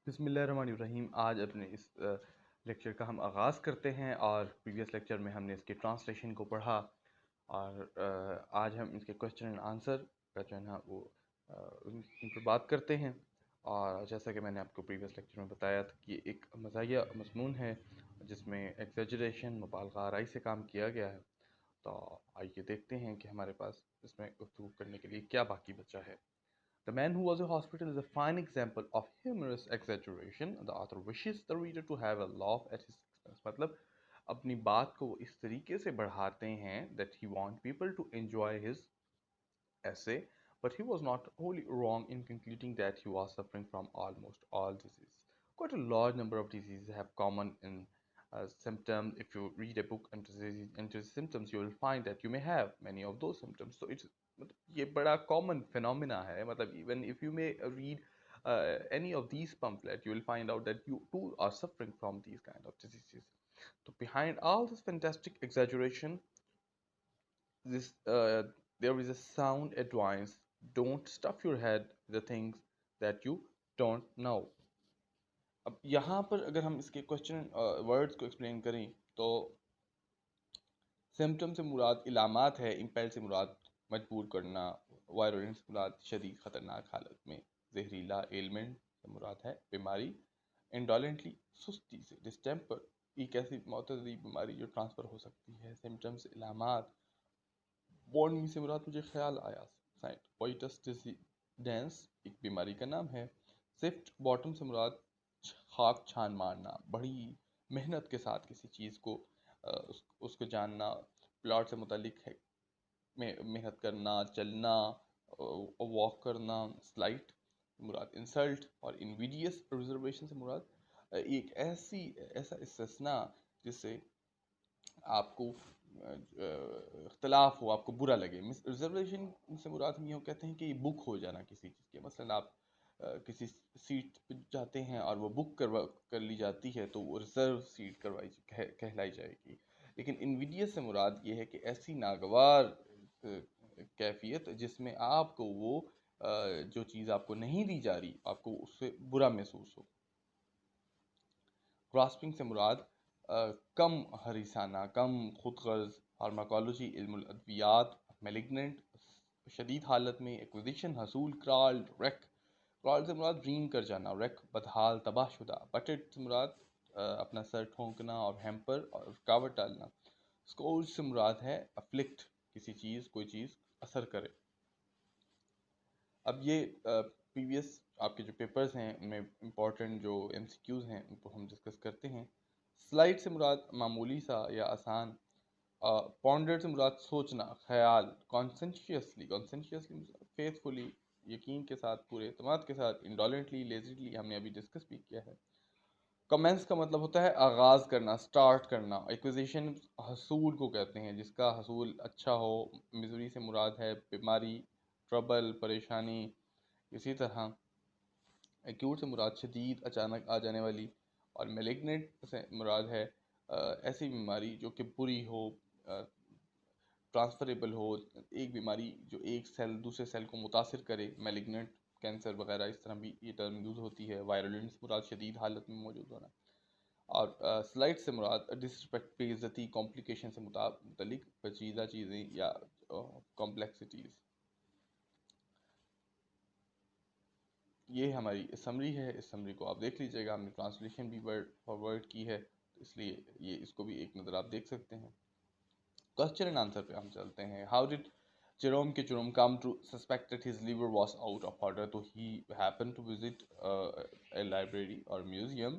बिस्मिल्लाहिर्रहमानिर्रहीम। आज अपने इस लेक्चर का हम आगाज़ करते हैं और प्रीवियस लेक्चर में हमने इसके ट्रांसलेशन को पढ़ा और आज हम इसके क्वेश्चन एंड आंसर का जो है ना वो उन पर बात करते हैं। और जैसा कि मैंने आपको प्रीवियस लेक्चर में बताया था कि एक मज़ाहिया मज़मून है जिसमें एक्सेजरेशन मुबालगा आराई से काम किया गया है। तो आइए देखते हैं कि हमारे पास इसमें गुफ्तगू करने के लिए क्या बाकी बचा है। The Man Who Was a Hospital is a fine example of humorous exaggeration. The author wishes the reader to have a laugh at his expense. मतलब अपनी बात को इस तरीके से बढ़ाते हैं that he want people to enjoy his essay, but he was not wholly wrong in concluding that he was suffering from almost all diseases. Quite a large number of diseases have common in symptoms. If you read a book into symptoms, you will find that you may have many of those symptoms. So it's ये बड़ा common phenomena है. मतलब even if you may read any of these pamphlets, you will find out that you too are suffering from these kind of diseases. So behind all this fantastic exaggeration, this there is a sound advice: don't stuff your head with the things that you don't know. अब यहाँ पर अगर हम इसके question words को explain करें तो symptom से मुराद इलामात है, इम्पेल से मुराद मजबूर करना, वायरोलेंस से मुराद शदीद ख़तरनाक हालत में, जहरीला एलिमेंट से मुराद है बीमारी, इंडोलेंटली सुस्ती से, डिस्टेम्पर एक ऐसी मौतदी बीमारी जो ट्रांसफ़र हो सकती है, सिम्टम्स इलामात, बॉन्ड मी से मुराद मुझे ख्याल आया, साइट पोइटस डेंस एक बीमारी का नाम है, सिफ्ट बॉटम से मुराद खाक छान मारना, बड़ी मेहनत के साथ किसी चीज़ को उसको जानना, प्लॉट से मुतालिक है मेहनत करना, चलना, वॉक करना, स्लाइट मुराद इंसल्ट, और इनविडियस रिजर्वेशन से मुराद एक ऐसा इस्तिस्ना जिससे आपको इख्तलाफ हो, आपको बुरा लगे। मिस रिजर्वेशन से मुराद हम यूँ कहते हैं कि ये बुक हो जाना किसी चीज़ के, मसलन आप किसी सीट पे जाते हैं और वो बुक कर ली जाती है तो वो रिज़र्व सीट कहलाई जाएगी। लेकिन इनविडियस से मुराद ये है कि ऐसी नागवार कैफियत जिसमें आपको वो जो चीज़ आपको नहीं दी जा रही आपको उससे बुरा महसूस हो। ग्रास्पिंग से मुराद कम हरीसाना, कम खुदगर्ज, फार्माकोलॉजी इल्मुल अद्वियात, मेलिग्नेंट शदीद हालत में, एक्विजिशन हसूल, क्रॉल रेक, क्रॉल से मुराद ड्रीम कर जाना, रेक बदहाल तबाहशुदा, बटेट से मुराद अपना सर ठोंकना और हैम्पर और रुकावट डालना, स्कोर्ज से मुराद है अफ्लिक्ट किसी चीज़ कोई चीज़ असर करे। अब ये प्रीवियस आपके जो पेपर्स हैं उनमें इम्पॉर्टेंट जो MCQs हैं उनको हम डिस्कस करते हैं। स्लाइड से मुराद मामूली सा या आसान, पॉन्डर से मुराद सोचना, ख्याल, कॉन्सेंशियसली फेथफुली यकीन के साथ, पूरे एतमाद के साथ, इंडोलेंटली लेजीली हमने अभी डिस्कस भी किया है। कमेंस का मतलब होता है आगाज़ करना, स्टार्ट करना। एक्विजिशन हसूल को कहते हैं जिसका हसूल अच्छा हो। मिजरी से मुराद है बीमारी, ट्रबल, परेशानी। इसी तरह एक्यूट से मुराद शदीद अचानक आ जाने वाली, और मेलिग्नेंट से मुराद है ऐसी बीमारी जो कि बुरी हो, ट्रांसफरेबल हो, एक बीमारी जो एक सेल दूसरे सेल को मुतासिर करे, मेलिग्नेंट कैंसर वगैरह इस तरह भी ये टर्म यूज़ होती है। वायरोलेंस मुराद शदीद हालत में मौजूद होना, और स्लाइड से मुराद डिसरिस्पेक्ट, बेइज्जती, कॉम्प्लिकेशन से मुतालिक पेचीदा चीज़ें या कॉम्प्लेक्सिटीज़। ये हमारी समरी है, इस समरी को आप देख लीजिएगा। हमने ट्रांसलेशन भी वर्ड फॉर वर्ड की है, तो इसलिए ये इसको भी एक नज़र आप देख सकते हैं। क्वेश्चन एंड आंसर पे हम चलते हैं। हाउ डिड जेरोम के Jerome come to suspect that his liver was out of order? So he happened to visit a library or museum.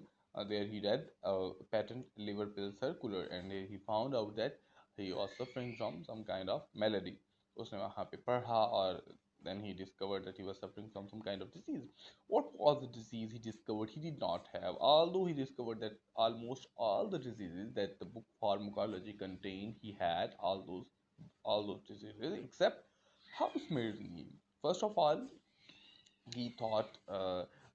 There he read a patent liver pill circular, and he found out that he was suffering from some kind of malady. उसने वहाँ पे पढ़ा और then he discovered that he was suffering from some kind of disease. What was the disease he discovered he did not have? Although he discovered that almost all the diseases that the book pharmacology contained, he had all those diseases except house measly. First of all, he thought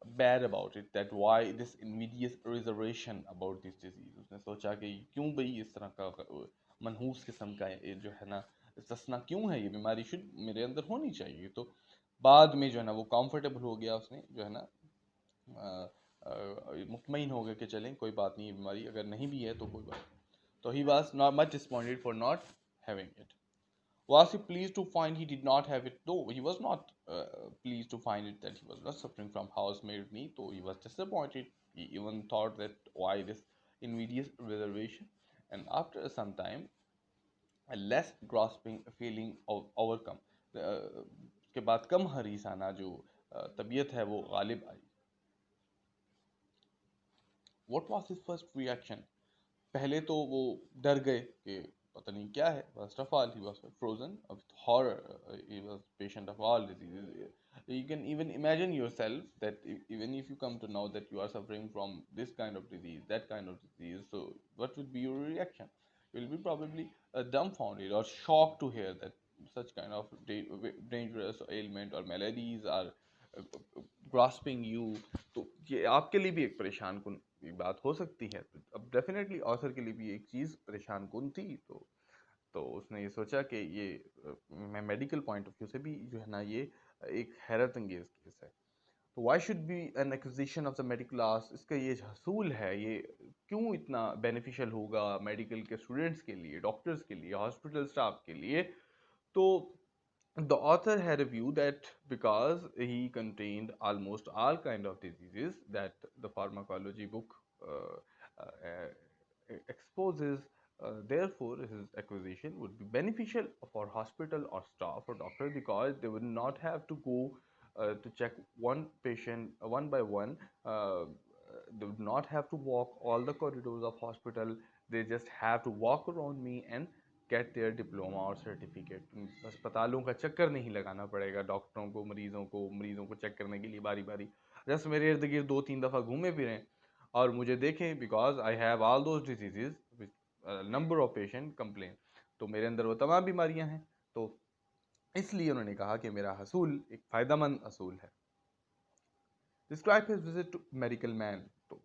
bad about it, that why this invidious reservation about this disease. उसने सोचा कि क्यों भाई इस तरह का मनहूस किस्म का जो है ना इस्तिस्ना क्यों है, ये बीमारी शुड मेरे अंदर होनी चाहिए। तो बाद में जो है ना वो कंफर्टेबल हो गया, उसने जो है ना मुतमईन हो गए कि चलें कोई बात नहीं, बीमारी अगर नहीं भी है तो कोई बात नहीं. तो he was not much disappointed for not having it. Was he pleased to find he did not have it? No, he was not pleased to find it that he was not suffering from housemaid knee. So he was disappointed. He even thought that why this invidious reservation. And after some time, a less grasping feeling of overcome. उसके बाद कम हरीसाना जो तबीयत है वो गालिब आई. What was his first reaction? पहले तो वो डर गए कि पता नहीं क्या है. First of all, he was frozen with horror. He was patient of all diseases. You can even imagine yourself that even if you come to know that you are suffering from this kind of disease, that kind of disease, so what would be your reaction? You will be probably dumbfounded or shocked to hear that such kind of dangerous ailment or maladies are grasping you. तो ये आपके लिए भी एक परेशान कुन बात हो सकती है. अब डेफिनेटली ऑथर के लिए भी एक चीज़ परेशान कुन थी. तो उसने ये सोचा कि ये मैं मेडिकल पॉइंट ऑफ व्यू से भी जो है ना ये एक हैरत अंगेज केस है. तो why should be N acquisition of the medical arts. इसका ये हसूल है ये क्यों इतना बेनिफिशियल होगा मेडिकल के स्टूडेंट्स के लिए, डॉक्टर्स के लिए, हॉस्पिटल स्टाफ के लिए. तो the author had a view that because he contained almost all kind of diseases that the pharmacology book exposes, therefore his acquisition would be beneficial for hospital or staff or doctor because they would not have to go to check one patient one by one. They would not have to walk all the corridors of hospital. They just have to walk around me and get there diploma और certificate. अस्पतालों का चक्कर नहीं लगाना पड़ेगा डॉक्टरों को, मरीजों को चेक करने के लिए बारी बारी. जस्ट मेरे इर्द गिर्द 2-3 दफ़ा घूमे फिरें और मुझे देखें because I have all those diseases number of patient complain. तो मेरे अंदर वो तमाम बीमारियां हैं. तो इसलिए उन्होंने कहा कि मेरा हसूल एक फ़ायदेमंद हसूल है. Describe his visit to medical man. तो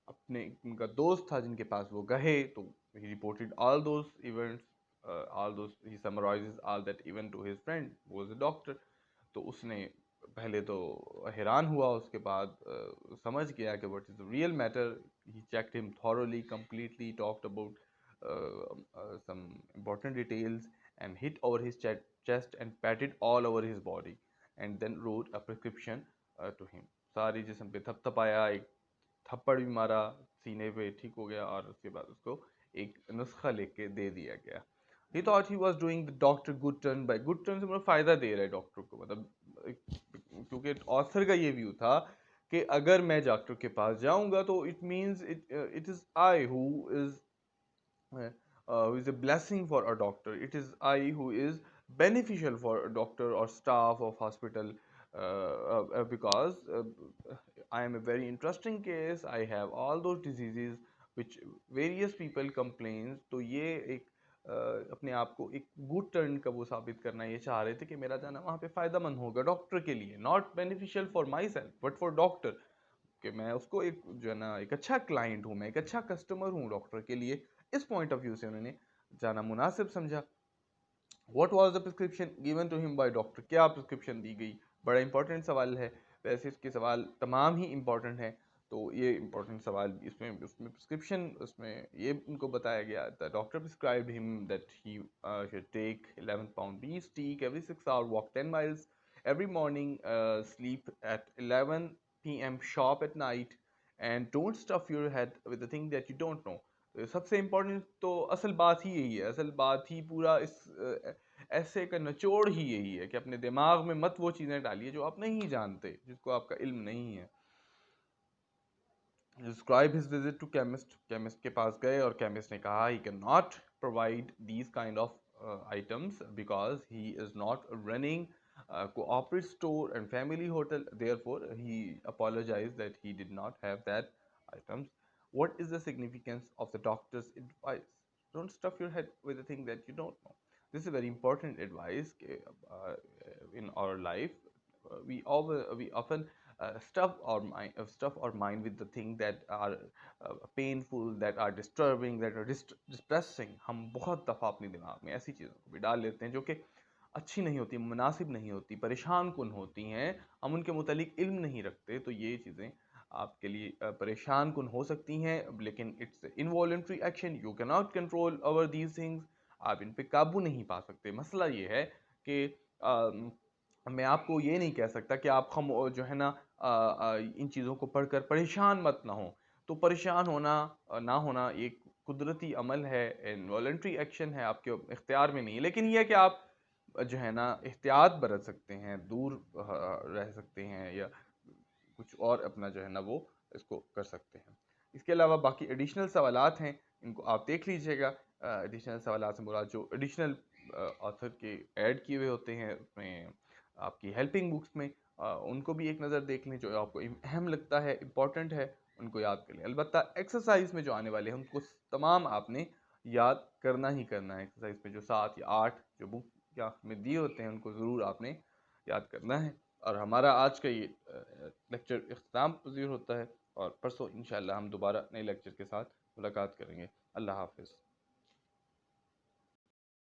अपने उनका दोस्त था जिनके पास वो गए. तो ही reported all those events, all those, he summarizes all that even to his friend who was a doctor. तो उसने पहले तो हैरान हुआ, उसके बाद समझ गया कि what is the real matter. He checked him thoroughly, completely, talked about some important details and hit over his chest and patted all over his body and then wrote a prescription to him. सारी जिस्म पे थपथपाया, एक थप्पड़ भी मारा सीने पे, ठीक हो गया. और उसके बाद उसको एक नुस्खा लेके दे दिया गया. He thought he was doing the doctor good turn. by good turn से मतलब फ़ायदा दे रहा है डॉक्टर को. मतलब क्योंकि ऑथर का ये व्यू था कि अगर मैं डॉक्टर के पास जाऊंगा तो it means it is I who is a blessing for a doctor. It is I who is beneficial for a doctor or staff of hospital because I am a very interesting case. I have all those diseases which various people complains. तो ये एक अपने आप को एक good turn का वो साबित करना ये चाह रहे थे कि मेरा जाना वहाँ पे फ़ायदेमंद होगा डॉक्टर के लिए. Not beneficial for my self but for doctor. कि मैं उसको एक जो है ना एक अच्छा क्लाइंट हूँ, मैं एक अच्छा कस्टमर हूँ डॉक्टर के लिए. इस पॉइंट ऑफ व्यू से उन्होंने जाना मुनासिब समझा. What was the prescription given to him by doctor? क्या प्रिस्क्रिप्शन दी गई? बड़ा इंपॉर्टेंट सवाल है. वैसे इसके सवाल तमाम ही इम्पॉर्टेंट हैं. तो ये इम्पोर्टेंट सवाल इसमें उसमें प्रिस्क्रिप्शन उसमें ये उनको बताया गया. The doctor prescribed him that he should take 11 pound beef steak every 6 hours, walk 10 miles every morning, sleep at 11 p.m, shop at night and don't stuff your head with the thing that you don't know. तो सबसे important तो असल बात ही यही है. असल बात ही पूरा इस ऐसे का निचोड़ ही यही है कि अपने दिमाग में मत वो चीज़ें डालिए जो आप नहीं जानते, जिसको आपका इल्म नहीं है. Describe his visit to chemist. Chemist के पास गए और केमिस्ट ने कहा he can not provide these kind of items because he is not running cooperative store and family hotel. Therefore he apologized that he did not have that items. What is the significance of the doctor's advice? Don't stuff your head with a thing that you don't know. This is a very important advice in our life. We often stuff our mind with the things that are painful, that are disturbing, that are distressing. हम बहुत दफ़ा अपने दिमाग में ऐसी चीज़ों को भी डाल लेते हैं जो कि अच्छी नहीं होती, मुनासिब नहीं होती, परेशान कुन होती हैं. हम उनके मुतालिक इल्म नहीं रखते. तो ये चीज़ें आपके लिए परेशान कुन हो सकती हैं, लेकिन it's involuntary action, you can not control over these things. आप इन पे काबू नहीं पा सकते। मसला ये है कि मैं आपको ये नहीं कह सकता कि आप हम जो है ना इन चीज़ों को पढ़कर परेशान मत ना हो। तो परेशान होना ना होना एक कुदरती अमल है, इनवॉलंटरी एक्शन है, आपके इख्तियार में नहीं है। लेकिन ये है कि आप जो है ना एहतियात बरत सकते हैं, दूर रह सकते हैं, या कुछ और अपना जो है ना वो इसको कर सकते हैं। इसके अलावा बाकी एडिशनल सवालात हैं, इनको आप देख लीजिएगा। एडिशनल सवालात से मुराद जो एडिशनल ऑथर के ऐड किए हुए होते हैं उसमें आपकी हेल्पिंग बुक्स में, उनको भी एक नज़र देख लें। जो आपको अहम लगता है, इम्पॉर्टेंट है, उनको याद कर लें। अलबत्ता एक्सरसाइज में जो आने वाले हैं उनको तमाम आपने याद करना ही करना है। एक्सरसाइज में जो 7 या 8 जो बुक या में दिए होते हैं उनको ज़रूर आपने याद करना है। और हमारा आज का ये लेक्चर इख्तिताम पज़ीर होता है, और परसों इंशाअल्लाह हम दोबारा नए लेक्चर के साथ मुलाकात करेंगे। अल्लाह हाफ़िज़।